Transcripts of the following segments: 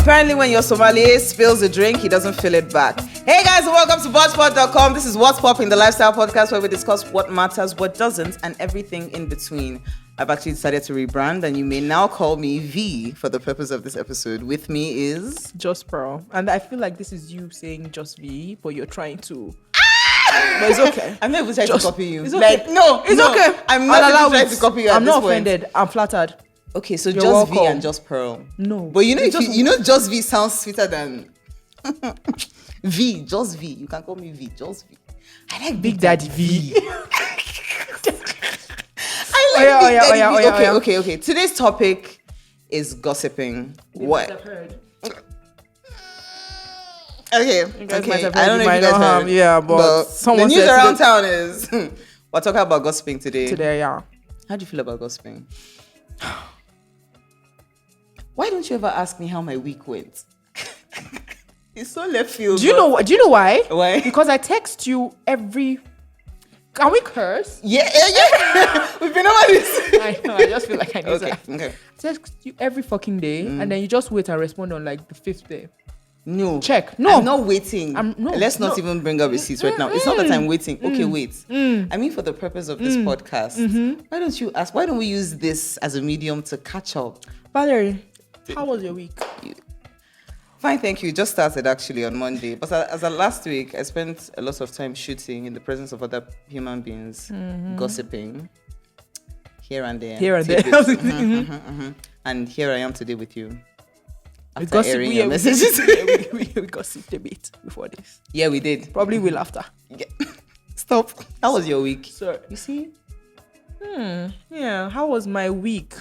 Apparently, when your sommelier spills a drink, he doesn't fill it back. Hey guys, and welcome to watspot.com. This is Wats Popping, the lifestyle podcast where we discuss what matters, what doesn't, and everything in between. I've actually decided to rebrand, and you may now call me V for the purpose of this episode. With me is Just Pearl. And I feel like this is you saying just V, but you're trying to. But it's okay. I'm not even trying to copy you. It's okay. It's okay. I'm not even trying to copy you. I'm not offended. I'm flattered. Okay, so You're Just welcome. V and Just Pearl. No. But you know, Just V sounds sweeter than V. Just V. You can call me V. Just V. I like Big Daddy V. I like Big Daddy V. Okay. Today's topic is gossiping. What? Okay. I don't know if you guys heard. Yeah, but someone the news said around town is we're talking about gossiping today. Yeah. How do you feel about gossiping? Why don't you ever ask me how my week went? It's so left field. Do you know why? Why? Because I text you every. Can we curse? Yeah. We've been over this. I know. I just feel like I need to. Okay. Text you every fucking day, and then you just wait and respond on like the 5th day. No. Check. No. I'm not waiting. Let's not even bring up receipts right now. It's not that I'm waiting. Okay, wait. I mean, for the purpose of this podcast, why don't you ask? Why don't we use this as a medium to catch up? Valerie, how was your week? Fine, thank you. Just started actually on Monday. But as of last week, I spent a lot of time shooting in the presence of other human beings, gossiping here and there. And here I am today with you. After airing your messages. We gossiped a bit before this. Yeah, we did. Probably will after. Yeah. Stop. How was your week? So, you see? Yeah, how was my week?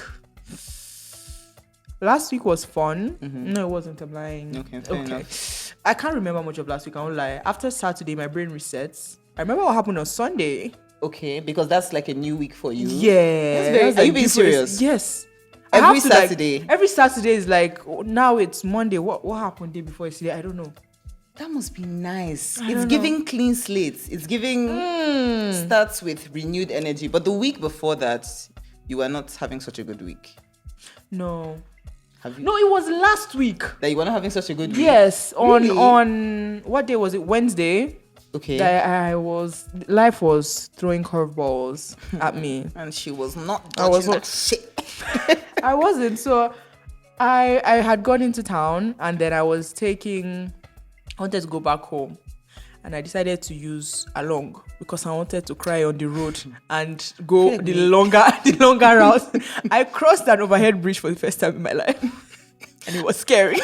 Last week was fun. No, it wasn't. I'm lying. Okay, fair enough. I can't remember much of last week. I won't lie. After Saturday, my brain resets. I remember what happened on Sunday. Okay, because that's like a new week for you. Yeah. Are you being serious? Yes. Every Saturday? Every Saturday is like, now it's Monday. What happened day before yesterday? I don't know. That must be nice. It's giving clean slates. It's giving starts with renewed energy. But the week before that, you were not having such a good week. No. Have you? No, it was last week. That you were not having such a good week? Yes. Really? On what day was it? Wednesday. Okay. Life was throwing curveballs at me. And she was not shit. I wasn't. So I had gone into town and then I wanted to go back home. And I decided to use along because I wanted to cry on the road and go the longer route. I crossed an overhead bridge for the first time in my life. And it was scary.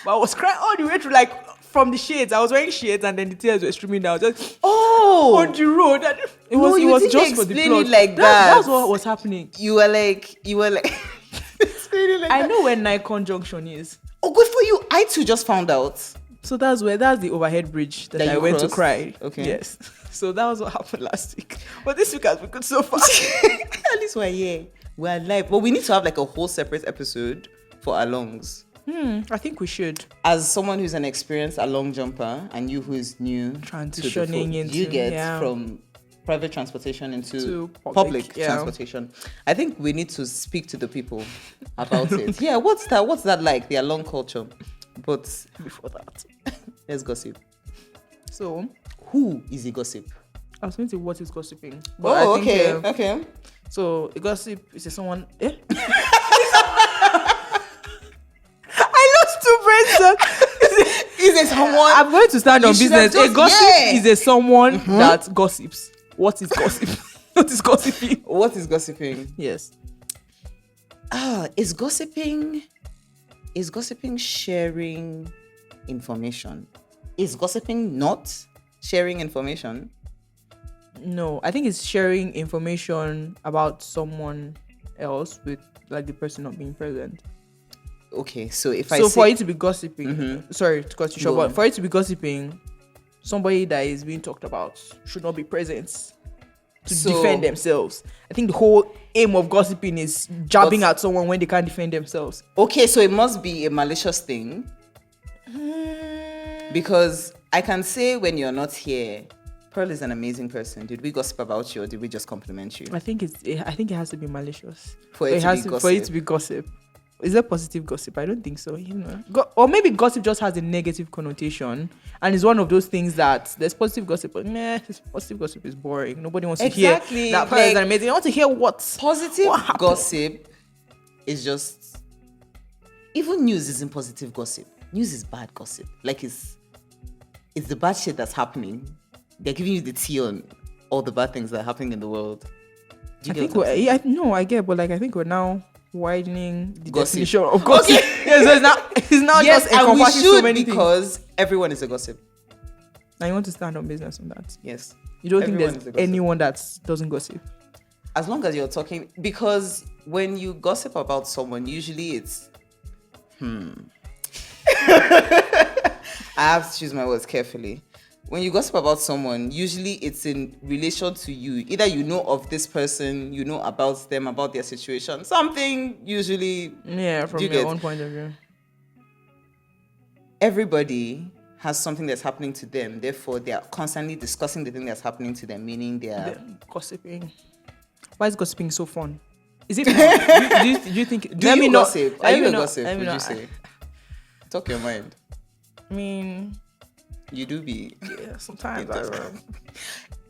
But I was crying all the way through, like from the shades. I was wearing shades and then the tears were streaming down. Just on the road. And it was just for the plot. Like that's what was happening. You were like I know where Nikon Junction is. Oh, good for you. I too just found out. So that's the overhead bridge that I went to cry. Okay. Yes. So that was what happened last week. But this week has been good so far. At least we're here. We're live. But we need to have like a whole separate episode for alongs. I think we should. As someone who's an experienced along jumper and you who is new transitioning into you get from private transportation into public transportation. I think we need to speak to the people about it. Yeah, what's that like? The along culture. But before that, let's gossip. So, who is a gossip? I was going to say what is gossiping. But okay. So, a gossip is someone. I lost 2 brains. Is it someone? I'm going to stand on business. A gossip is a someone that gossips. What is gossip? What is gossiping? What is gossiping? Yes. Is gossiping sharing information? Is gossiping not sharing information? No, I think it's sharing information about someone else with like the person not being present. Okay, so for it to be gossiping, sorry to cut you short, but for it to be gossiping, somebody that is being talked about should not be present to defend themselves. I think the whole aim of gossiping is jabbing at someone when they can't defend themselves. Okay, so it must be a malicious thing. Because I can say when you're not here, Pearl is an amazing person. Did we gossip about you or did we just compliment you? I think it has to be malicious. For it to be gossip. For it to be gossip. Is there positive gossip? I don't think so. Or maybe gossip just has a negative connotation, and it's one of those things that there's positive gossip, but positive gossip is boring. Nobody wants to hear that part is amazing. I want to hear what gossip is just. Even news isn't positive gossip. News is bad gossip. Like it's the bad shit that's happening. They're giving you the tea on all the bad things that are happening in the world. I get, but like I think we're now widening the definition of gossip. Okay. Yeah, so it's not just encompassing so many things. Because everyone is a gossip. Now you want to stand on business on that? Yes. You don't think there's anyone that doesn't gossip? As long as you're talking, because when you gossip about someone, usually it's I have to choose my words carefully. When you gossip about someone, usually it's in relation to you. Either you know of this person, you know about them, about their situation. Something usually... Yeah, from your own point of view. Everybody has something that's happening to them. Therefore, they are constantly discussing the thing that's happening to them, meaning they're gossiping. Why is gossiping so fun? Is it fun? do you think... Do you gossip? Are you a gossip, would you say? Talk your mind. I mean... You do be. Yeah, sometimes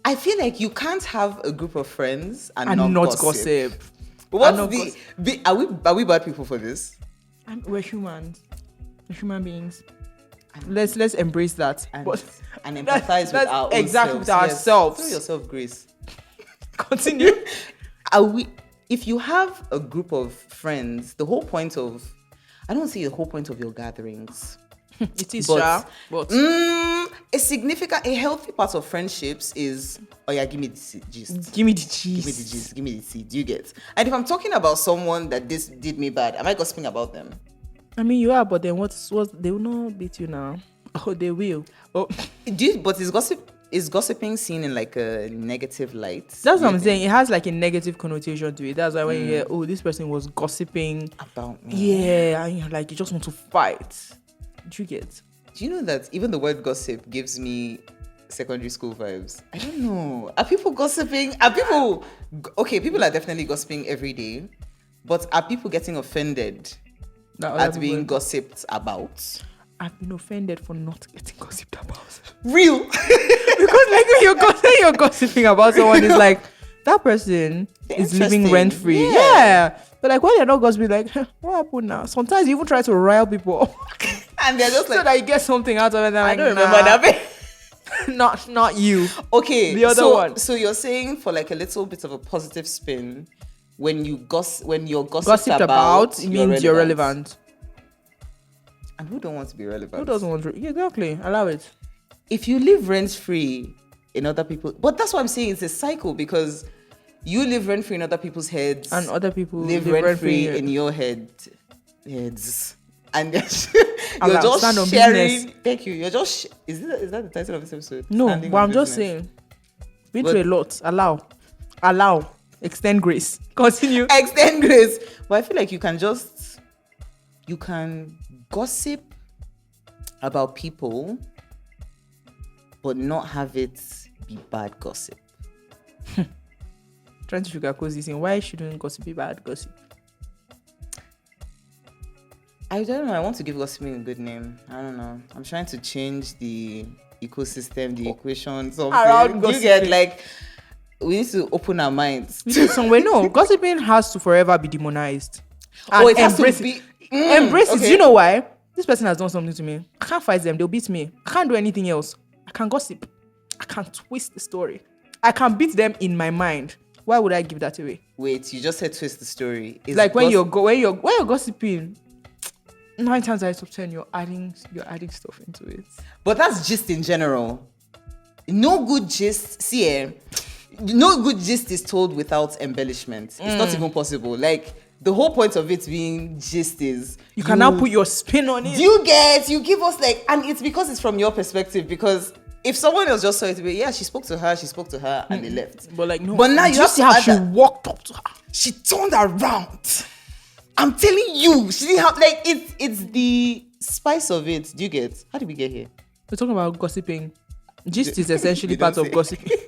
I feel like you can't have a group of friends and not gossip. Are we bad people for this? We're humans. We're human beings. Let's embrace that. And empathize with our own exactly selves. With ourselves. Throw yourself grace. Continue. If you have a group of friends, I don't see the whole point of your gatherings. It is, but a healthy part of friendships is, give me the gist. Give me the gist. Give me the tea. Do you get? And if I'm talking about someone that this did me bad, am I gossiping about them? I mean, you are, but then what they will not beat you now. Oh, they will. Oh, but is gossiping seen in like a negative light? That's what I'm saying. It has like a negative connotation to it. That's why when you hear, this person was gossiping about me. Yeah, and you're like, you just want to fight. Do you get? Do you know that even the word gossip gives me secondary school vibes? I don't know. Are people gossiping? People are definitely gossiping every day, but are people getting offended at being gossiped about? I've been offended for not getting gossiped about. Real? Because like when you're gossiping about someone, it's like, that person is living rent free. Yeah. But like when you're not gossiping, like, what happened now? Sometimes you even try to rile people. And they're just like, so that you get something out of it. I don't remember that. not you. Okay. The other one. So you're saying for like a little bit of a positive spin, when you're gossiped about, it means you're relevant. And who don't want to be relevant? Who doesn't want to? Yeah, exactly. Allow it. If you live rent free in other people, but that's what I'm saying. It's a cycle because you live rent free in other people's heads, and other people live rent free in your heads. And you're just sharing. Thank you. You're just. Is that the title of this episode? No, but I'm just saying. Been through a lot. Allow. Extend grace. Continue. Extend grace. But I feel like you can gossip about people, but not have it be bad gossip. Trying to sugarcoat this in. Why shouldn't gossip be bad gossip? I don't know. I want to give gossiping a good name. I don't know. I'm trying to change the ecosystem, the equation, something. Around gossiping. You get like, we need to open our minds. We need somewhere. No, gossiping has to forever be demonized. And it has to be. Embrace it. You know why? This person has done something to me. I can't fight them. They'll beat me. I can't do anything else. I can gossip. I can twist the story. I can beat them in my mind. Why would I give that away? Wait, you just said twist the story. It's like when you're gossiping, 9 times out of 10 you're adding stuff into it. But that's gist in general. No good gist. No good gist is told without embellishment. It's not even possible. Like the whole point of it being gist is you can now put your spin on it. You give us like, and it's because it's from your perspective. Because if someone else just saw it, she spoke to her, and they left. But like no. But now you see how she walked up to her. She turned around. I'm telling you, she didn't have like it's the spice of it. Do you get? How did we get here? We're talking about gossiping. Gist is essentially part of gossiping.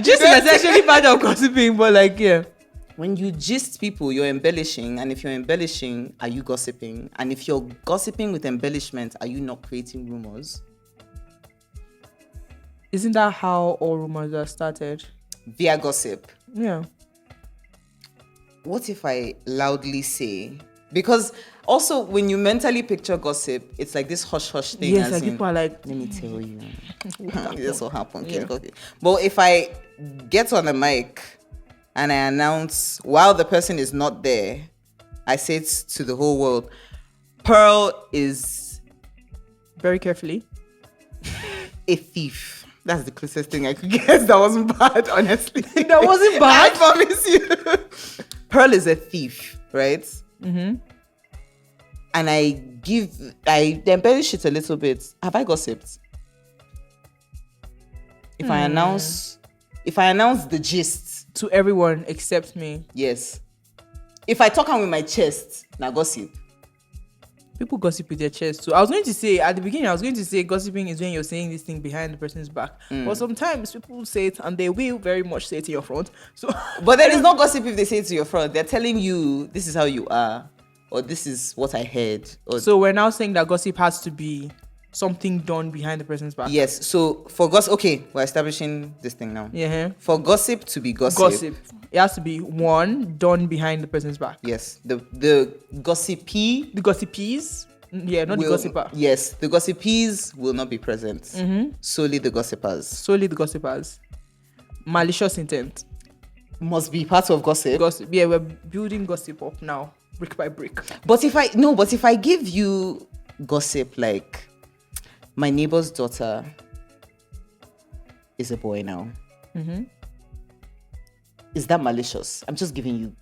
Gist is essentially part of gossiping, but like yeah. when you gist people, you're embellishing. And if you're embellishing, are you gossiping? And if you're gossiping with embellishment, are you not creating rumors? Isn't that how all rumors are started? Via gossip. Yeah. What if I loudly say? Because also when you mentally picture gossip, it's like this hush hush thing. Yes, like people are like, let me tell you. This will happen. Yeah. But if I get on the mic and I announce while the person is not there, I say it to the whole world, Pearl is very carefully a thief. That's the closest thing I could guess. That wasn't bad, honestly. That wasn't bad? I promise you. Pearl is a thief, right? Mm-hmm. And I embellish it a little bit. Have I gossiped? If I announce the gist to everyone except me, yes. If I talk on with my chest, now gossip. People gossip with their chest. So I was going to say at the beginning, gossiping is when you're saying this thing behind the person's back. But sometimes people say it and they will very much say it in your front. So, but there is no gossip if they say it to your front. They're telling you this is how you are, or this is what I heard. So we're now saying that gossip has to be something done behind the person's back. Yes. So for gossip, okay, we're establishing this thing now. Yeah. For gossip to be gossip, it has to be one done behind the person's back. Yes. The gossipee. The gossipees. Yeah, not the gossiper. Yes, the gossipees will not be present. Mm-hmm. Solely the gossipers. Malicious intent must be part of gossip. Yeah, we're building gossip up now, brick by brick. But if I give you gossip like my neighbor's daughter is a boy now. Mm-hmm. Is that malicious? I'm just giving you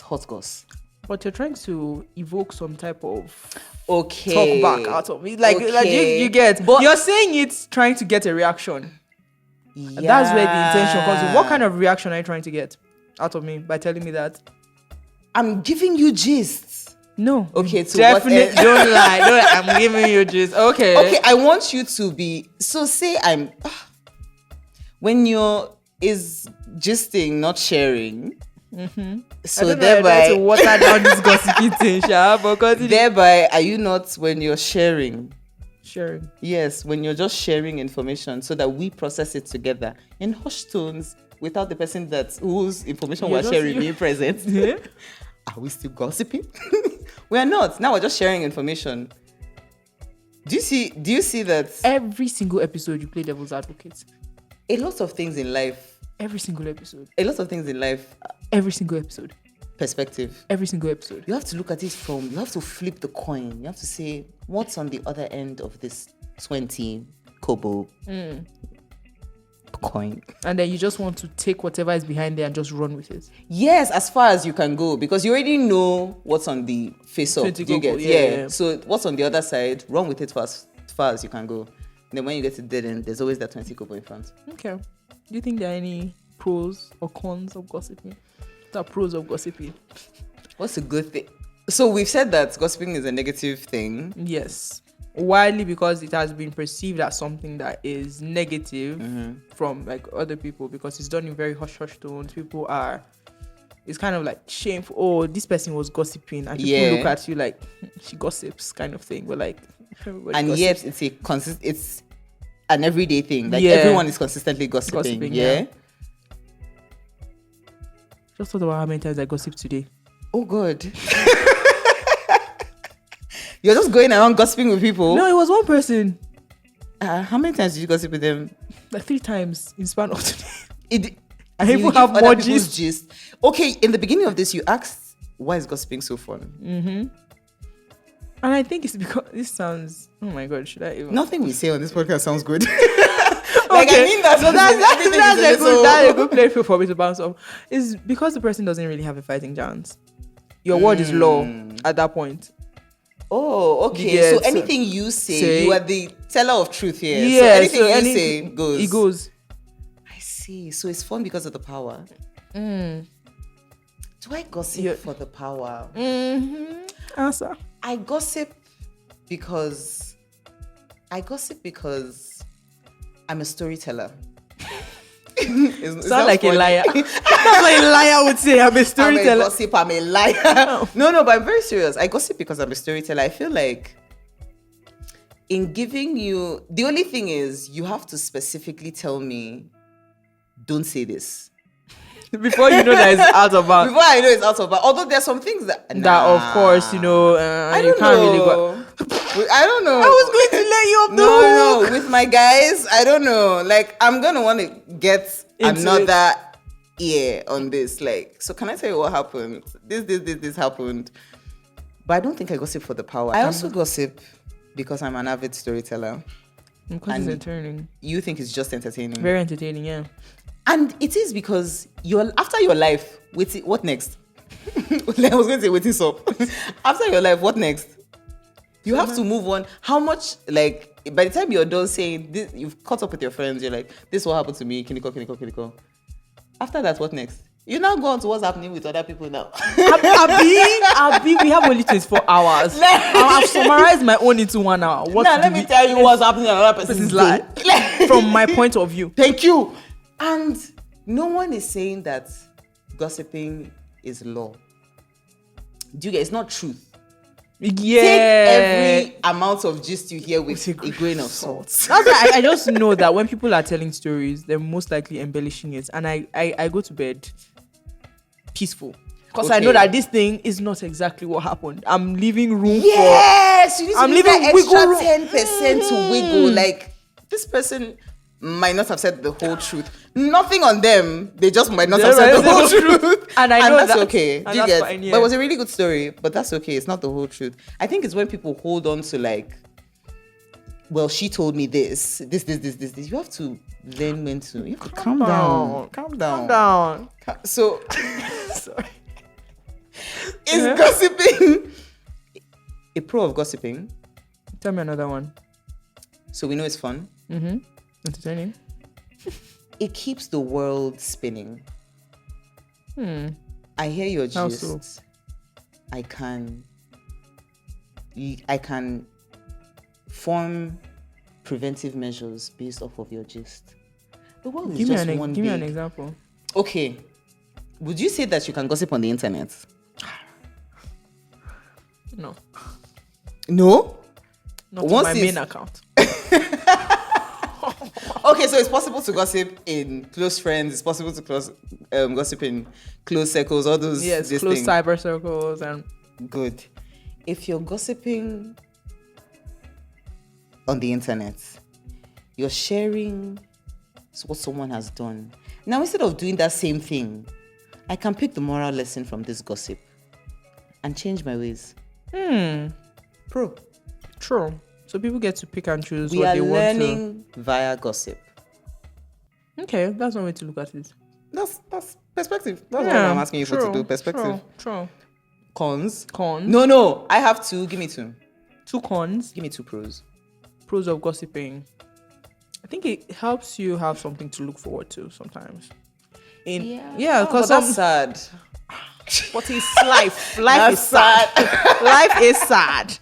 hot goss. But you're trying to evoke some type of talk back out of me. Like you get. But you're saying it's trying to get a reaction. Yeah. That's where the intention comes in. What kind of reaction are you trying to get out of me by telling me that? I'm giving you gists. No. Okay, so definitely don't lie. I'm giving you gist. Okay, I want you to be. So say when you're is gisting, not sharing. Mm-hmm. So thereby to water down this gossipy thing, because thereby are you not when you're sharing? Sharing. Yes, when you're just sharing information so that we process it together in hushed tones without the person whose information we're sharing being present. Yeah. Are we still gossiping? We are not. Now we're just sharing information. Do you see that every single episode you play devil's advocate? A lot of things in life. Every single episode. A lot of things in life. Every single episode. Perspective. Every single episode. You have to look at it you have to flip the coin. You have to say, what's on the other end of this 20 kobo coin? And then you just want to take whatever is behind there and just run with it. Yes, as far as you can go, because you already know what's on the face up. Do you get? Yeah. So what's on the other side, run with it for as far as you can go. And then when you get to dead end, there's always that 20 kobo in front. Okay. Do you think there are any pros or cons of gossiping? What are pros of gossiping? What's a good thing? So we've said that gossiping is a negative thing. Yes. Widely, because it has been perceived as something that is negative from like other people, because it's done in very hush tones. It's kind of like shameful. Oh, this person was gossiping, and people look at you like she gossips, kind of thing. But like everybody and gossips. Yet it's an everyday thing. Like everyone is consistently gossiping. Yeah. Just thought about how many times I gossiped today. Oh God. You're just going around gossiping with people? No, it was one person. How many times did you gossip with them? Like 3 times in span of today. I even have more gist. Okay, in the beginning of this, you asked, why is gossiping so fun? Mm-hmm. And I think it's because this sounds... Oh my God, should I even... Nothing we say on this podcast sounds good. Okay. I mean that. So that's a good place for me to bounce off. Is because the person doesn't really have a fighting chance. Your word is law at that point. Oh, okay. So anything you say, you are the teller of truth here. Yeah, so anything you say goes. It goes. I see. So it's fun because of the power. Do I gossip for the power? Answer. I gossip because I'm a storyteller. Sound like a liar. That's what a liar would say. I'm a I'm a storyteller. gossip, I'm a liar. No, but I'm very serious. I gossip because I'm a storyteller. I feel like in giving you, the only thing is you have to specifically tell me, don't say this. Before you know that it's out of bounds. Before I know it's out of bounds. Although there's some things that Of course, you know, I you don't can't know. really go. I don't know. I was going to let you off the No, hook. with my guys, I don't know. Like, I'm gonna want to get Into another ear on this. Like, so can I tell you what happened? This happened. But I don't think I gossip for the power. I also gossip because I'm an avid storyteller. Because And it's entertaining. You think it's just entertaining. Very entertaining, yeah. And it is because after your life, what next? I was going to say waiting up. After your life, what next? You have to move on. How much, like, by the time you're done saying this, you've caught up with your friends, you're like, this is what happened to me, kiniko. After that, what next? You now go on to what's happening with other people now. Abi, we have only 24 hours. I've summarized my own into 1 hour. Let me tell you what's happening in another person's life. From my point of view. Thank you. And no one is saying that gossiping is law. Do you get? It's not truth. Yeah. Take every amount of gist you hear with a grain of salt. That's why I just know that when people are telling stories, they're most likely embellishing it. And I go to bed peaceful. Because I know that this thing is not exactly what happened. I'm leaving room you need to leave that extra 10% to wiggle. Like, this person might not have said the whole truth. Nothing on them. They just might not have said the whole truth. And I know that's that, okay. And that's fine, yeah. But it was a really good story. But that's okay. It's not the whole truth. I think it's when people hold on to, like, well, she told me this. You have to learn when to. You have to calm down. So, Sorry. is gossiping a pro of gossiping? Tell me another one. So we know it's fun. Mm-hmm. Entertaining. It keeps the world spinning. I hear your How gist. so? I can form preventive measures based off of your gist. The world is Give me just an example. Okay. Would you say that you can gossip on the internet? No. No? Not on my main account. Okay, so it's possible to gossip in close friends. It's possible to gossip in close circles. All those. Yes, close cyber circles and. Good. If you're gossiping on the internet, you're sharing what someone has done. Now, instead of doing that same thing, I can pick the moral lesson from this gossip and change my ways. Pro. True. So people get to pick and choose We what are they want to. learning via gossip. Okay, that's one way to look at it. That's perspective. That's what I'm asking you for to do. Perspective. True. Cons. Cons. No. I have two. Give me two. 2 cons. Give me 2 pros. Pros of gossiping. I think it helps you have something to look forward to sometimes. Because that's sad. But it's life. Life That's is sad. Life is sad.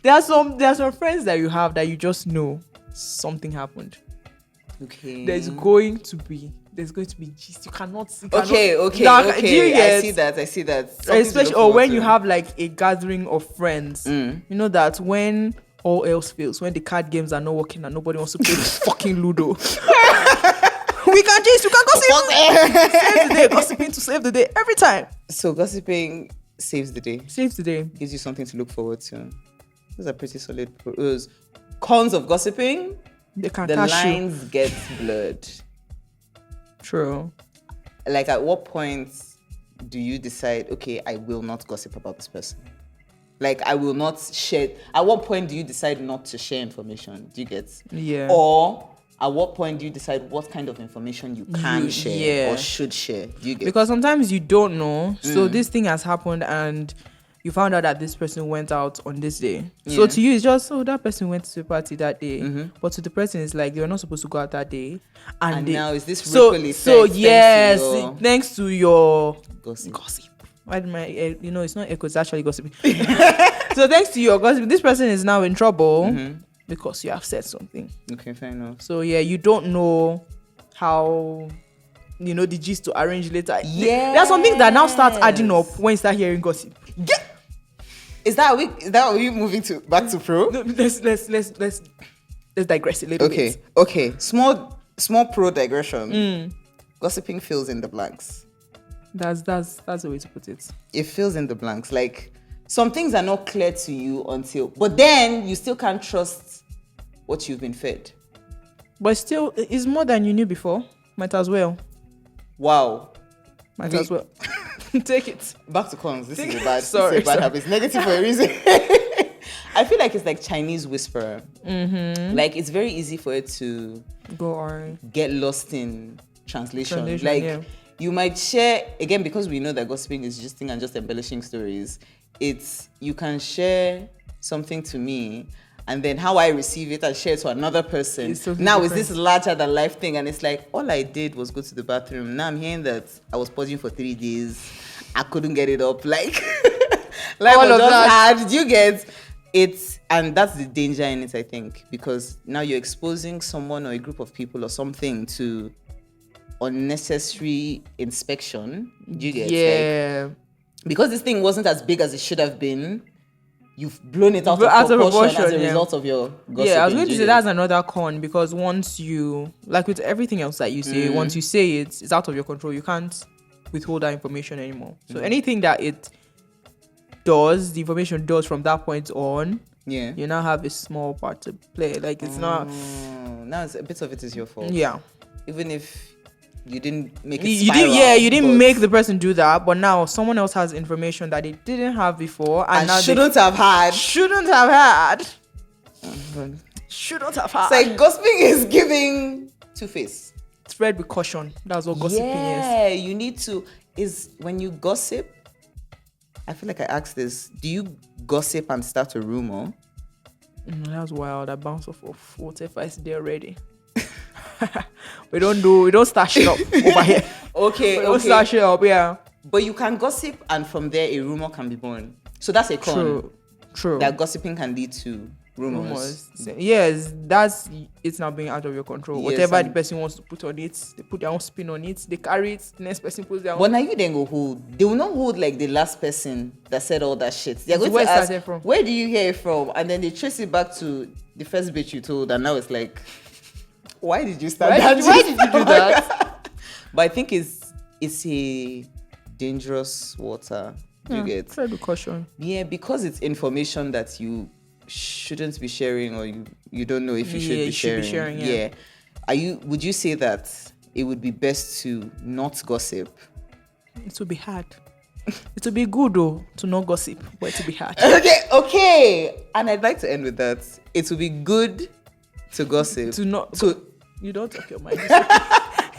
There are some friends that you have that you just know something happened. Okay. There's going to be gist. You cannot see. Okay. Do you get? I see that. Something to Especially look forward when to. you have like a gathering of friends. You know that when all else fails, when the card games are not working and nobody wants to play fucking Ludo. We can gossip. Save the day. Gossiping to save the day every time. So gossiping saves the day. Saves the day. Gives you something to look forward to. Those are pretty solid pros. Cons of gossiping. They can The catch lines get blurred. True. Like, at what point do you decide, okay, I will not gossip about this person? Like, I will not share. At what point do you decide not to share information? Do you get? Yeah. Or at what point do you decide what kind of information you can share or should share? Do you get? Because sometimes you don't know. So this thing has happened and you found out that this person went out on this day. So to you, it's just, that person went to a party that day. But to the person, it's like, they were not supposed to go out that day. And now is this ripple effect? Yes, thanks to your gossip. Why did it's not echo, it's actually gossip. So thanks to your gossip, this person is now in trouble because you have said something. Okay, fair enough. So you don't know how the gist to arrange later. Yeah. There are some things that now start adding up when you start hearing gossip. Yeah. Is that are we moving back to pro? No, let's digress a little bit. Okay. Small pro digression. Gossiping fills in the blanks. That's the way to put it. It fills in the blanks. Like, some things are not clear to you but then you still can't trust what you've been fed. But still, it's more than you knew before. Might as well. Wow. Might as well. Take it. Back to cons. This is a bad habit. It's negative for a reason. I feel like it's like Chinese whisperer. Like, it's very easy for it to get lost in translation. Like, you might share, again, because we know that gossiping is just embellishing stories. You can share something to me, and then how I receive it, I share it to another person. Now it's this larger than life thing, and it's like, all I did was go to the bathroom. Now I'm hearing that I was purging for 3 days. I couldn't get it up. Like all of that. Did you get it? And that's the danger in it, I think, because now you're exposing someone or a group of people or something to unnecessary inspection. Do you get? Yeah. Because this thing wasn't as big as it should have been, you've blown it out of proportion as a result of your gossiping. Yeah, I was going to say that's another con, because once you, like with everything else that you say, once you say it, it's out of your control. You can't withhold that information anymore. So anything that it does, the information does from that point on, you now have a small part to play. Like, it's not... Now a bit of it is your fault. Yeah. Even if you didn't make it spiral. You didn't make the person do that, but now someone else has information that they didn't have before, and now shouldn't have had. It's like gossiping is giving two-face. Spread with caution. That's what gossiping is. Yeah, you need to. When you gossip, I feel like I asked this. Do you gossip and start a rumor? That's wild. I bounce off of whatever is there already. We don't start shit up over here. Okay. We don't start shit up, yeah. But you can gossip, and from there a rumor can be born. So that's a con. True. That gossiping can lead to rumors. Yes, it's now being out of your control. Yes, whatever the person wants to put on it, they put their own spin on it, they carry it, the next person puts their own. But now you then go hold. They will not hold like the last person that said all that shit. They're going to ask, where do you hear it from? And then they trace it back to the first bit you told, and now it's like, why did you start that? Why did you do that? But I think it's a dangerous water. You get? Try to caution. Yeah, because it's information that you shouldn't be sharing, or you don't know if you should be sharing. Yeah. Would you say that it would be best to not gossip? It would be hard. It would be good though to not gossip, but it would be hard. Okay. And I'd like to end with that. It would be good to gossip. You don't talk your mind.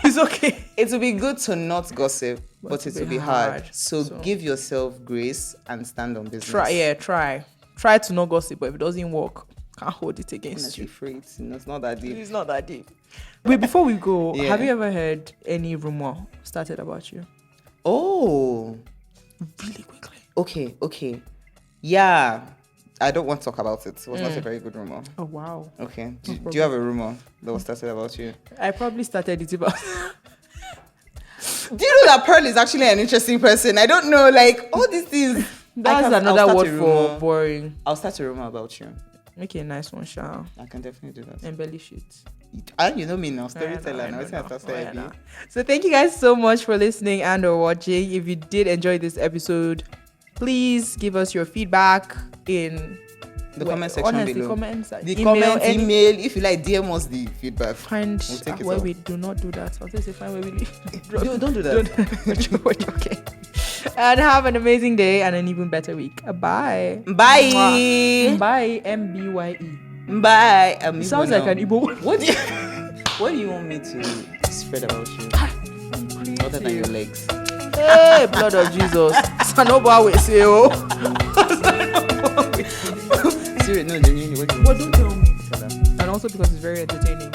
It's okay. It would be good to not gossip, but it will be hard. So give yourself grace and stand on business. Try to not gossip, but if it doesn't work, can't hold it against you. It's not that deep. It's not that deep. Wait, before we go, have you ever heard any rumor started about you? Oh, really quickly. Okay. Yeah, I don't want to talk about it. It was not a very good rumor. Oh wow. Okay. Do you have a rumor that was started about you? I probably started it about. Do you know that Pearl is actually an interesting person? I don't know, like all these things. That's another word for boring. I'll start a rumor about you. Make a nice one, Sha. I can definitely do that. Embellish it. You know me now, storyteller. So thank you guys so much for listening and or watching. If you did enjoy this episode, please give us your feedback in the comment section below. Email. If you like, DM us the feedback. Find where we do not do that. I'll say find where we leave. Don't do that. Okay. And have an amazing day and an even better week. Bye. Bye. Bye. MBYE. Bye. Sounds like an Igbo. What do you want me to spread about you? Other than your legs. Hey, blood of Jesus. Sanoba we say oh. Seriously, no, genuinely. What don't tell me. And also because it's very entertaining.